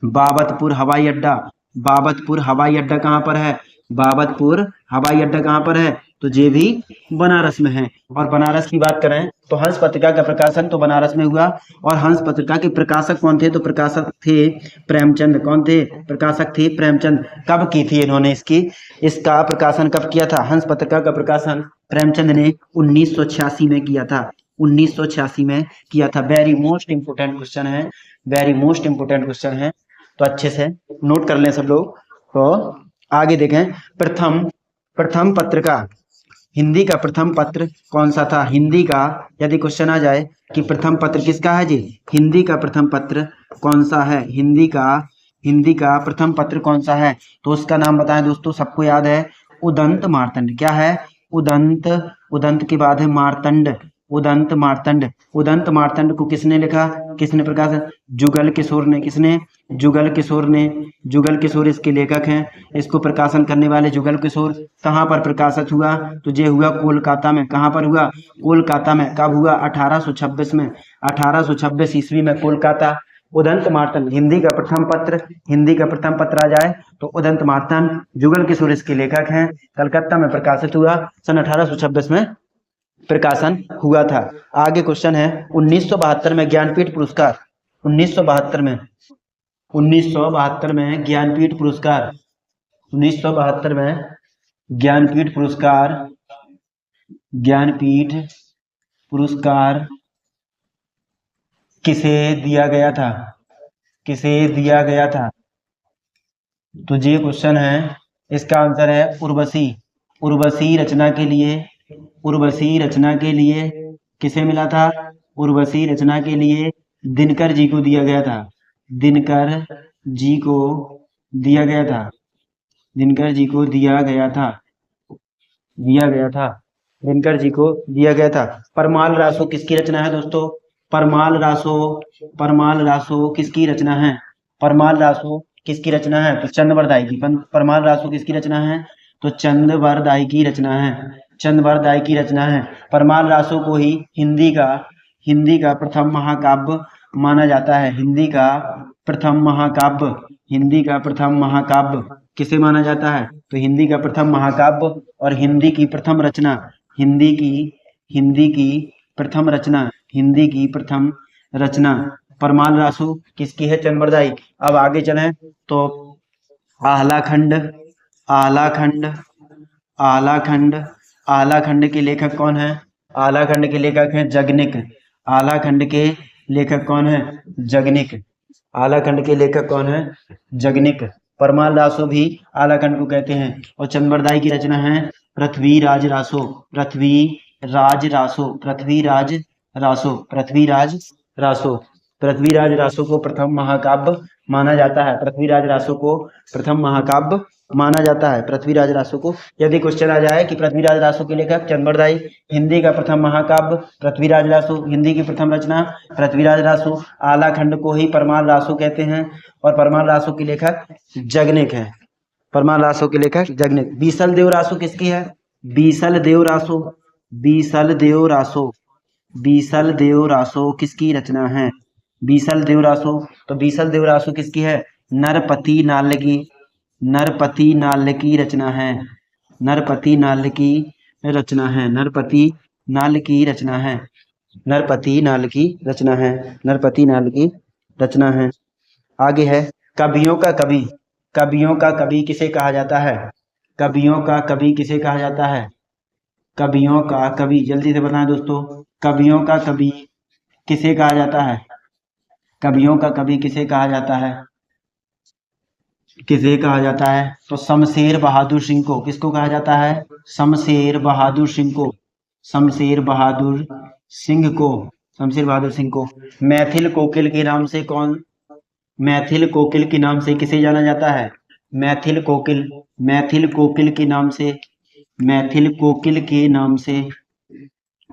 बाबतपुर हवाई अड्डा, बाबतपुर हवाई अड्डा कहाँ पर है? बाबतपुर हवाई अड्डा कहाँ पर है? तो ये भी बनारस में है। और बनारस की बात करें तो हंस पत्रिका का प्रकाशन तो बनारस में हुआ। और हंस पत्रिका के प्रकाशक कौन थे? तो प्रकाशक थे प्रेमचंद। कौन थे? प्रकाशक थे प्रेमचंद। कब की थी इन्होंने इसका प्रकाशन कब किया था? हंस पत्रिका का प्रकाशन प्रेमचंद ने 1986 में किया था। 1986 में किया था। वेरी मोस्ट इंपोर्टेंट क्वेश्चन है, वेरी मोस्ट इंपोर्टेंट क्वेश्चन है, तो अच्छे से नोट कर लें सब लोग। तो आगे देखें। प्रथम प्रथम पत्रिका, हिंदी का प्रथम पत्र कौन सा था? हिंदी का यदि क्वेश्चन आ जाए कि प्रथम पत्र किसका है जी, हिंदी का प्रथम पत्र कौन सा है? हिंदी का प्रथम पत्र कौन सा है? तो उसका नाम बताएं दोस्तों, सबको याद है, उदंत मार्तंड। क्या है? उदंत, उदंत के बाद है मार्तंड, उदंत मार्तंड। उदंत मार्तंड को किसने लिखा? किसने प्रकाशन? जुगल किशोर ने। किसने? जुगल किशोर ने। जुगल किशोर इसके लेखक हैं। इसको प्रकाशन करने वाले जुगल किशोर। कहाँ पर प्रकाशित हुआ? तो ये हुआ कोलकाता में। कहाँ पर हुआ? कोलकाता में। कब हुआ? 1826 में। 1826 ईस्वी में कोलकाता। उदंत मार्तंड हिंदी का प्रथम पत्र, हिंदी का प्रथम पत्र आ जाए तो उदंत मार्तंड, जुगल किशोर इसके लेखक हैं। कलकत्ता में प्रकाशित हुआ, सन 1826 में प्रकाशन हुआ था। आगे क्वेश्चन है 1972 में ज्ञानपीठ पुरस्कार, 1972 में, 1972 में ज्ञानपीठ पुरस्कार, 1972 में ज्ञानपीठ पुरस्कार, ज्ञानपीठ पुरस्कार किसे दिया गया था? किसे दिया गया था? तो ये क्वेश्चन है, इसका आंसर है उर्वशी। उर्वशी रचना के लिए, उर्वशी रचना के लिए किसे मिला था? उर्वशी रचना के लिए दिनकर जी को दिया गया था। दिनकर जी को दिया गया था। दिनकर जी को दिया गया था। दिया गया था। दिनकर जी को दिया गया था। परमाल रासो किसकी रचना है दोस्तों? परमाल रासो। परमाल रासो किसकी रचना है? परमाल रासो किसकी रचना है? तो चंद्रवरदाई की। परमाल रासो किसकी रचना है? तो चंद्रवरदाई की रचना है। चंद्रवरदाई की रचना है। परमाल रासो को ही हिंदी का प्रथम महाकाव्य माना जाता है। हिंदी का प्रथम महाकाव्य। हिंदी का प्रथम महाकाव्य किसे माना जाता है? तो हिंदी का प्रथम महाकाव्य और हिंदी की प्रथम रचना। हिंदी की प्रथम रचना। हिंदी की प्रथम रचना परमाल रासो किसकी है? चंद्रवरदाई। अब आगे चलें तो आलाखंड। आलाखंड। आलाखंड। आलाखंड के लेखक कौन है? आलाखंड के लेखक हैं जगनिक। आलाखंड के लेखक कौन है? जगनिक। आलाखंड के लेखक कौन है? जगनिक। परमाल रासो भी आलाखंड को कहते हैं। और चंद्रवरदाई की रचना है पृथ्वीराज रासो। पृथ्वीराज रासो। पृथ्वीराज रासो। पृथ्वीराज रासो। पृथ्वीराज रासो को प्रथम महाकाव्य माना जाता है। पृथ्वीराज रासो को प्रथम महाकाव्य माना जाता है। पृथ्वीराज रासो को। यदि क्वेश्चन आ जाए कि पृथ्वीराज रासो के लेखक चंद्रवरदाई, हिंदी का प्रथम महाकाव्य पृथ्वीराज रासो, हिंदी की प्रथम रचना पृथ्वीराज रासो, आलाखंड को ही परमाल रासो कहते हैं और परमाल रासो के लेखक जगनिक है। परमाल रासो के लेखक जगनिक। बीसल देव रासो किसकी है? बीसल देव रासो। बीसल देव रासो। बीसल देव रासो किसकी रचना है? बीसल देव रासो। तो बीसल देव रासो किसकी है? नरपति नाल की। नरपति नाल की रचना है। नरपति नाल की रचना है। नरपति नाल की रचना है। नरपति नाल की रचना है। नरपति नाल की रचना है। आगे है कवियों का कवि। कवियों का कवि किसे कहा जाता है? कवियों का कवि किसे कहा जाता है? कवियों का कवि जल्दी से बताएं दोस्तों। कवियों का कवि किसे कहा जाता है? कवियों का कवि किसे कहा जाता है? किसे कहा जाता है? तो शमशेर बहादुर सिंह को। किसको कहा जाता है? शमशेर बहादुर सिंह को। शमशेर बहादुर सिंह को। शमशेर बहादुर सिंह को। मैथिल कोकिल के नाम से कौन? मैथिल कोकिल के नाम से किसे जाना जाता है? मैथिल कोकिल। मैथिल कोकिल के नाम से। मैथिल कोकिल के नाम से।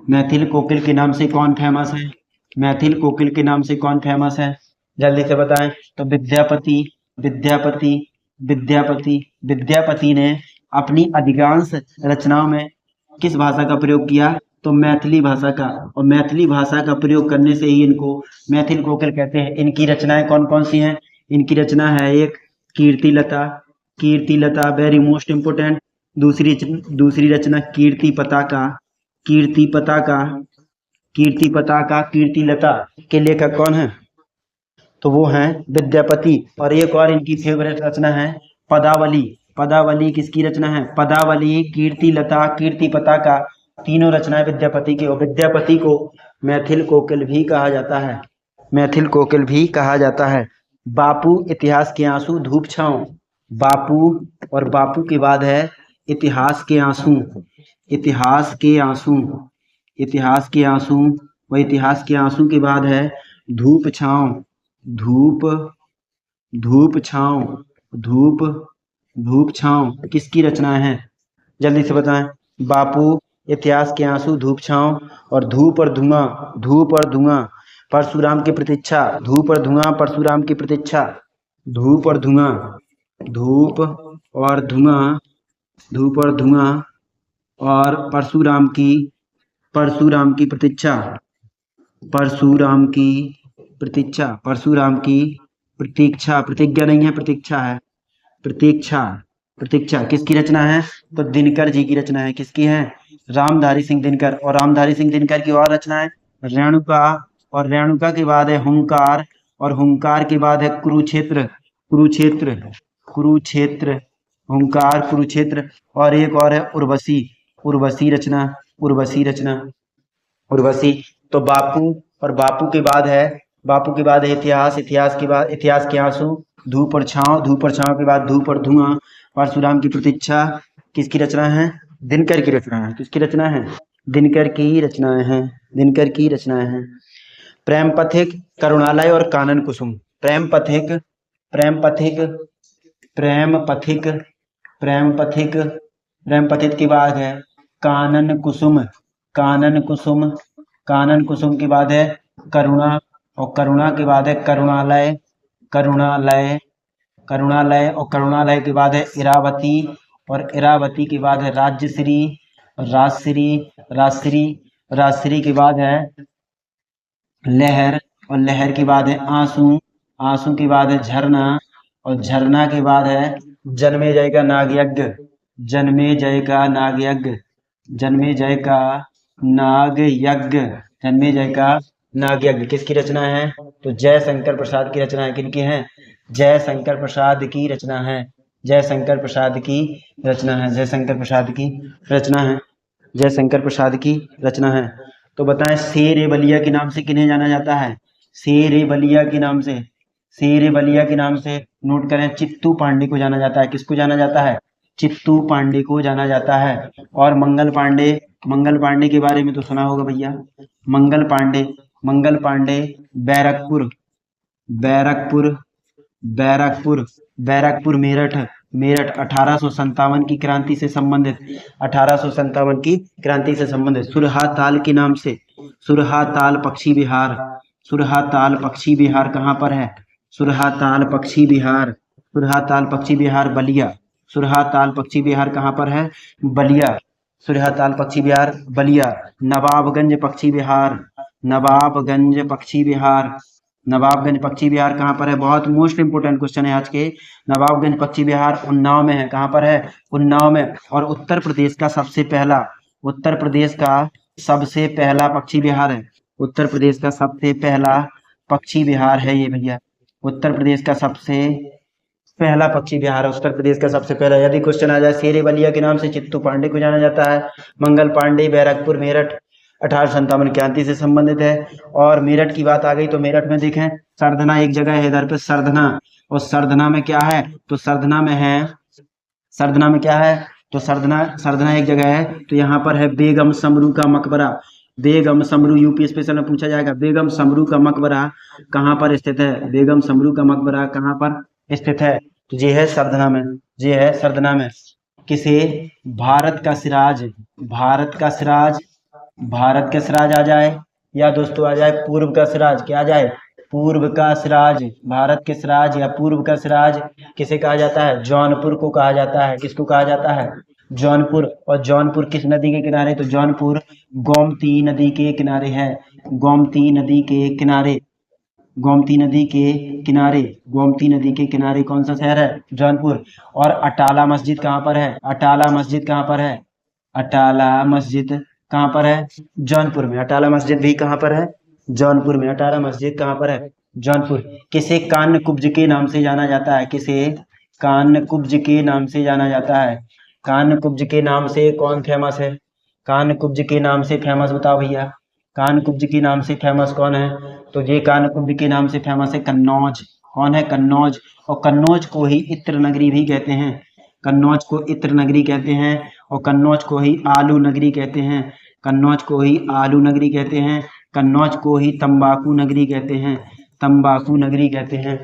मैथिल कोकिल के नाम से कौन फेमस है? मैथिल कोकिल के नाम से कौन फेमस है? जल्दी से बताएं। तो विद्यापति। विद्यापति। विद्यापति। विद्यापति ने अपनी अधिकांश रचनाओं में किस भाषा का प्रयोग किया? तो मैथिली भाषा का। और मैथिली भाषा का प्रयोग करने से ही इनको मैथिल कोकिल कहते हैं। इनकी रचनाएं कौन कौन सी हैं? इनकी रचना है एक Kirtilata. Kirtilata very most important. दूसरी रचना कीर्ति पताका। कीर्ति पताका। कीर्ति पताका कीर्तिलता के लेखक कौन है? तो वो हैं विद्यापति। और एक और इनकी फेवरेट रचना है पदावली। पदावली किसकी रचना है? पदावली, कीर्तिलता, कीर्ति पताका तीनों रचनाएं विद्यापति की। और विद्यापति को मैथिल कोकिल भी कहा जाता है। मैथिल कोकिल भी कहा जाता है। बापू, इतिहास के आंसू, धूप छांव। बापू और बापू के बाद है इतिहास के आंसू। इतिहास के आंसू। इतिहास के आंसू। और इतिहास के आंसू के बाद है धूप छांव। धूप। धूप छांव। धूप। धूप छांव किसकी रचना है? जल्दी से बताएं। बापू, इतिहास के आंसू, धूप छांव और धूप और धुआं। धूप और धुआं परशुराम की प्रतीक्षा। धूप और धुआं परशुराम की प्रतीक्षा। धूप और धुआं। धूप और धुआं। धूप और धुआं और परशुराम की प्रतीक्षा। परशुराम की प्रतीक्षा। परशुराम की प्रतीक्षा। प्रतिज्ञा नहीं है, प्रतीक्षा है। प्रतीक्षा। प्रतीक्षा किसकी रचना है? तो दिनकर जी की रचना है। किसकी है? रामधारी सिंह दिनकर। और रामधारी सिंह दिनकर की और रचना है रेणुका। और रेणुका के बाद है हुंकार। और हुंकार के बाद है कुरुक्षेत्र। कुरुक्षेत्र। कुरुक्षेत्र। हुंकार, कुरुक्षेत्र। और एक और है उर्वशी। उर्वशी रचना। उर्वशी रचना। उर्वशी। तो बापू और बापू के बाद है इतिहास। इतिहास के बाद इतिहास के आंसू, धूप और छांव। धूप और छांव के बाद धूप और धुआं, परशुराम की प्रतीक्षा किसकी रचना है? दिनकर की रचना है। किसकी रचना है? दिनकर की रचनाएं हैं। दिनकर की रचनाएं हैं। प्रेम पथिक, करुणालय और कानन कुसुम। प्रेम पथिक, प्रेम पथिक, प्रेम पथिक, प्रेम पथिक, प्रेम पथिक के बाद है कानन कुसुम, कानन कुसुम, कानन कुसुम के बाद है करुणा, और करुणा के बाद है करुणालय, करुणालय, करुणालय, और करुणालय के बाद है इरावती, और इरावती के बाद है राजश्री, राजश्री, राजश्री, राजश्री के बाद है लहर, और लहर के बाद है आंसू, आंसू के बाद है झरना, और झरना के बाद है जन्मेजय का नागयज्ञ, जन्मेजय का नागयज्ञ, जन्मेजय का नागयज्ञ, जन्मेजय का नागयज्ञ किसकी रचना है? तो जयशंकर प्रसाद की रचना है। किनकी है? जयशंकर प्रसाद की रचना है, जयशंकर प्रसाद की रचना है, जयशंकर प्रसाद की रचना है, जयशंकर प्रसाद की रचना है। तो बताएं शेर बलिया के नाम से किन्हें जाना जाता है? शेर बलिया के नाम से, शेर बलिया के नाम से नोट करें, चित्तू पांडे को जाना जाता है। किसको जाना जाता है? चित्तू पांडे को जाना जाता है। और मंगल पांडे, मंगल पांडे के बारे में तो सुना होगा भैया। मंगल पांडे, मंगल पांडे बैरकपुर, बैरकपुर, बैरकपुर, बैरकपुर मेरठ, मेरठ 1857 की क्रांति से संबंधित, 1857 की क्रांति से संबंधित। सुरहा ताल के नाम से, सुरहा ताल पक्षी विहार, सुरहा ताल पक्षी विहार कहाँ पर है? सुरहा ताल पक्षी विहार, सुरहा ताल पक्षी विहार बलिया, सुरहा ताल पक्षी विहार कहाँ पर है? बलिया, सुरहा ताल पक्षी विहार बलिया। नवाबगंज पक्षी विहार, नवाबगंज पक्षी विहार, नवाबगंज पक्षी विहार कहाँ पर है? बहुत मोस्ट इंपोर्टेंट क्वेश्चन है आज के। नवाबगंज पक्षी विहार उन्नाव में है। कहाँ पर है? उन्नाव में। और उत्तर प्रदेश का सबसे पहला, उत्तर प्रदेश का सबसे पहला पक्षी विहार है, उत्तर प्रदेश का सबसे पहला पक्षी विहार है ये भैया, उत्तर प्रदेश का सबसे पहला पक्षी विहार है, उत्तर प्रदेश का सबसे पहला। यदि क्वेश्चन आ जाए शेर बलिया के नाम से चित्तू पांडे को जाना जाता है, मंगल पांडे बैरकपुर मेरठ 1857 क्रांति से संबंधित है। और मेरठ की बात आ गई तो मेरठ में देखें सरधना एक जगह है इधर पे, सरधना, और सरधना में क्या है? तो सरधना में है, सरधना में क्या है? तो सरधना, सरधना एक जगह है। तो यहाँ पर है बेगम समरू का मकबरा, बेगम समरू, यूपी स्पेशल में पूछा जाएगा। बेगम समरू का मकबरा कहाँ पर स्थित है? बेगम समरू का मकबरा कहाँ पर स्थित है? तो ये है सरधना में, ये है सरधना में। किसे? भारत का सिराज, भारत का सिराज, भारत का सिराज आ जाए, या दोस्तों आ जाए पूर्व का सिराज, क्या आ जाए? पूर्व का सिराज, भारत के सिराज या पूर्व का सिराज किसे कहा जाता है? जौनपुर को कहा जाता है। किसको कहा जाता है? जौनपुर। और जौनपुर किस नदी के किनारे? तो जौनपुर गोमती नदी के किनारे है, गोमती नदी के किनारे, गोमती नदी के किनारे, गोमती नदी के किनारे कौन सा शहर है? जौनपुर। और अटाला मस्जिद कहाँ पर है? अटाला मस्जिद कहाँ पर है? अटाला मस्जिद कहाँ पर है? जौनपुर में। अटाला मस्जिद भी कहाँ पर है? जौनपुर में। अटाला मस्जिद कहाँ पर है? जौनपुर। किसे कान्य कुब्ज के नाम से जाना जाता है? किसे कान्य कुब्ज के नाम से जाना जाता है? कान्य कुब्ज के नाम से कौन फेमस है? कान्य कुब्ज के नाम से फेमस बताओ भैया, कान्य कुब्ज के नाम से फेमस कौन है? तो ये कान्य कुब्ज के नाम से फेमस है कन्नौज। कौन है? कन्नौज। और कन्नौज को ही इत्र नगरी भी कहते हैं, कन्नौज को इत्र नगरी कहते हैं, और कन्नौज को ही आलू नगरी कहते हैं, कन्नौज को ही आलू नगरी कहते हैं, कन्नौज को ही तंबाकू नगरी कहते हैं, तंबाकू नगरी कहते हैं,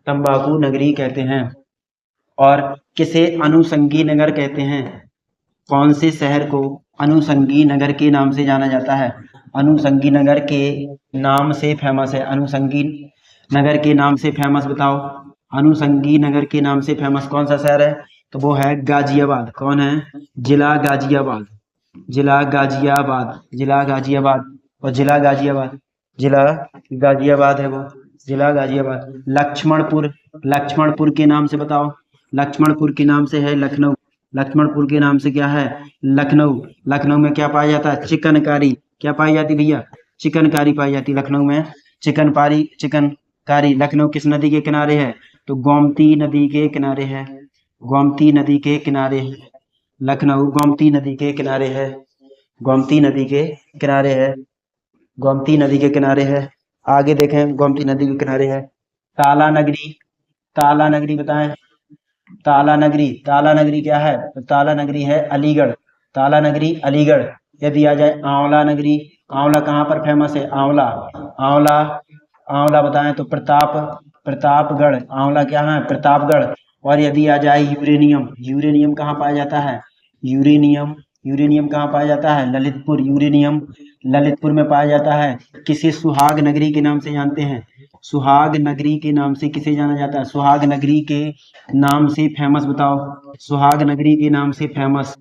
तंबाकू नगरी कहते हैं। और किसे अनुसंगी नगर कहते हैं? कौन से शहर को अनुसंगी नगर के नाम से जाना जाता है? अनुसंगी नगर के नाम से फेमस है, अनुसंगी नगर के नाम से फेमस बताओ, अनुसंगी नगर के नाम से फेमस कौन सा शहर है? तो वो है गाजियाबाद। कौन है? जिला गाजियाबाद, जिला गाजियाबाद, जिला गाजियाबाद। और जिला गाजियाबाद, जिला गाजियाबाद है वो, जिला गाजियाबाद। लक्ष्मणपुर, लक्ष्मणपुर के नाम से बताओ, लक्ष्मणपुर के नाम से है लखनऊ, लक्ष्मणपुर के नाम से क्या है? लखनऊ। लखनऊ में क्या पाया जाता है? चिकनकारी। क्या पाई जाती भैया? चिकनकारी पाई जाती लखनऊ में, चिकनकारी, चिकनकारी। लखनऊ किस नदी के किनारे है? तो गोमती नदी के किनारे है, गोमती नदी के किनारे है लखनऊ, गोमती नदी के किनारे है, गोमती नदी के किनारे है, गोमती नदी के किनारे है। आगे देखें, गोमती नदी के किनारे है ताला नगरी, ताला नगरी बताएं, ताला नगरी, ताला नगरी क्या है? तो ताला नगरी है अलीगढ़, ताला नगरी अलीगढ़। यदि आ जाए आंवला नगरी, आंवला कहाँ पर फेमस है? आंवला, आंवला, आंवला बताएं तो प्रतापगढ़। आंवला क्या है? प्रतापगढ़। और यदि आ जाए यूरेनियम, यूरेनियम कहाँ पाया जाता है? यूरेनियम, यूरेनियम कहाँ पाया जाता है? ललितपुर। यूरेनियम ललितपुर में पाया जाता है। किसे सुहाग नगरी के नाम से जानते हैं? सुहाग नगरी के नाम से किसे जाना जाता है? सुहाग नगरी के नाम से फेमस बताओ। सुहाग नगरी के नाम से फेमस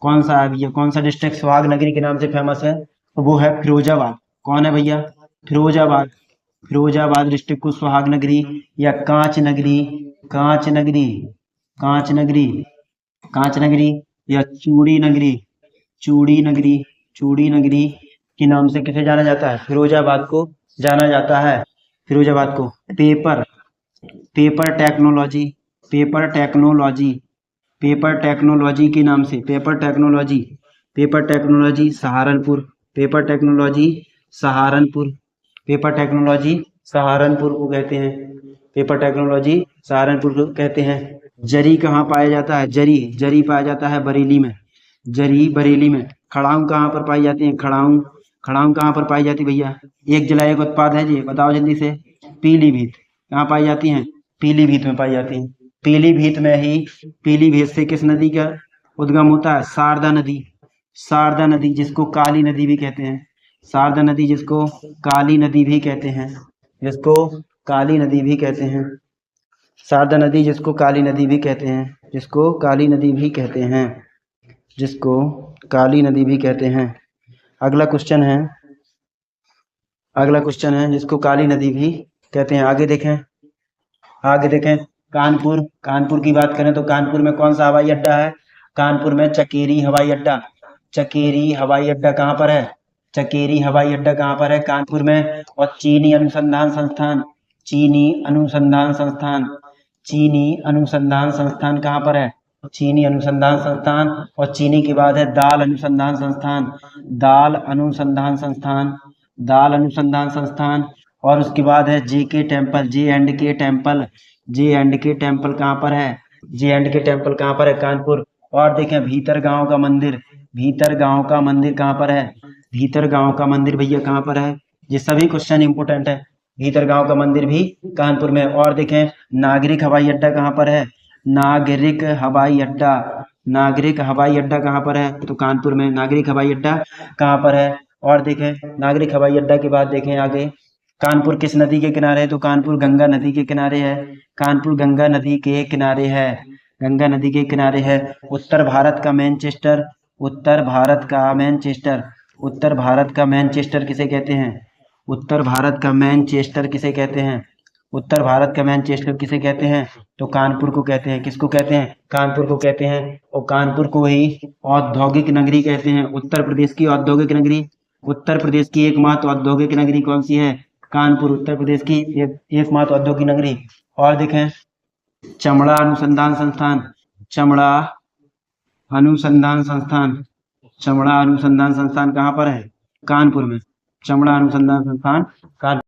कौन सा है भैया? कौन सा डिस्ट्रिक्ट सुहाग नगरी के नाम से फेमस है? तो वो है फिरोजाबाद। कौन है भैया? फिरोजाबाद। फिरोजाबाद डिस्ट्रिक्ट को सुहाग नगरी या कांच नगरी, कांच नगरी, कांच नगरी, कांच नगरी या चूड़ी नगरी, चूड़ी नगरी, चूड़ी नगरी के नाम से किसे जाना जाता है? फिरोजाबाद को जाना जाता है। फिरोजाबाद को। Paper, paper technology, paper technology, paper technology के नाम से, paper technology, paper technology Saharanpur, paper technology Saharanpur, paper technology Saharanpur को कहते हैं, पेपर टेक्नोलॉजी सहारनपुर को कहते हैं। जरी कहाँ पाया जाता है? जरी, जरी पाया जाता है बरेली में, जरी बरेली में। खड़ाऊं कहाँ पर पाई जाती है? खड़ाऊं, खड़ाऊं कहाँ पर पाई जाती है भैया? एक जला एक उत्पाद है जी, बताओ जल्दी से। पीलीभीत। कहाँ पाई जाती हैं? पीलीभीत में पाई जाती हैं। पीलीभीत में ही, पीलीभीत से किस नदी का उद्गम होता है? शारदा नदी, शारदा नदी जिसको काली नदी भी कहते हैं, शारदा नदी जिसको काली नदी भी कहते हैं, जिसको काली नदी भी कहते हैं, शारदा नदी जिसको काली नदी भी कहते हैं, जिसको काली नदी भी कहते हैं, जिसको काली नदी भी कहते हैं। अगला क्वेश्चन है, अगला क्वेश्चन है जिसको काली नदी भी कहते हैं। आगे देखें, आगे देखें। कानपुर, कानपुर की बात करें तो कानपुर में कौन सा हवाई अड्डा है? कानपुर में चकेरी हवाई अड्डा, चकेरी हवाई अड्डा कहाँ पर है? चकेरी हवाई अड्डा कहाँ पर है? कानपुर में। और चीनी अनुसंधान संस्थान, चीनी अनुसंधान संस्थान, चीनी अनुसंधान संस्थान कहाँ पर है? चीनी अनुसंधान संस्थान। और चीनी के बाद है दाल अनुसंधान संस्थान, दाल अनुसंधान संस्थान, दाल अनुसंधान संस्थान। और उसके बाद है जेके टेम्पल, जे एंड के टेम्पल, जे एंड के टेम्पल कहाँ पर है? जे एंड के टेम्पल कहाँ पर है? कानपुर। और देखें भीतर गांव का मंदिर, भीतर गांव का मंदिर कहाँ पर है? भीतर गांव का मंदिर भैया कहाँ पर है? ये सभी क्वेश्चन इंपोर्टेंट है। भीतर गांव का मंदिर भी कानपुर में। और देखें नागरिक हवाई अड्डा कहाँ पर है? नागरिक हवाई अड्डा, नागरिक हवाई अड्डा कहाँ पर है? तो कानपुर में। नागरिक हवाई अड्डा कहाँ पर है? और देखें नागरिक हवाई अड्डा के बाद देखें आगे, कानपुर किस नदी के किनारे है? तो कानपुर गंगा नदी के किनारे है, कानपुर गंगा नदी के किनारे है, गंगा नदी के किनारे है। उत्तर भारत का मैनचेस्टर, उत्तर भारत का मैनचेस्टर, उत्तर भारत का मैनचेस्टर किसे कहते हैं? उत्तर भारत का मैनचेस्टर किसे कहते हैं? उत्तर भारत का मैनचेस्टर किसे कहते हैं? तो कानपुर को कहते हैं। किसको कहते हैं? कानपुर को कहते हैं। और कानपुर को ही औद्योगिक नगरी कहते हैं। उत्तर प्रदेश की औद्योगिक नगरी, उत्तर प्रदेश की एकमात्र औद्योगिक नगरी कौन सी है? कानपुर, उत्तर प्रदेश की एकमात्र औद्योगिक नगरी। और देखें चमड़ा अनुसंधान संस्थान, चमड़ा अनुसंधान संस्थान, चमड़ा अनुसंधान संस्थान कहाँ पर है? कानपुर में। चमड़ा अनुसंधान संस्थान कानपुर।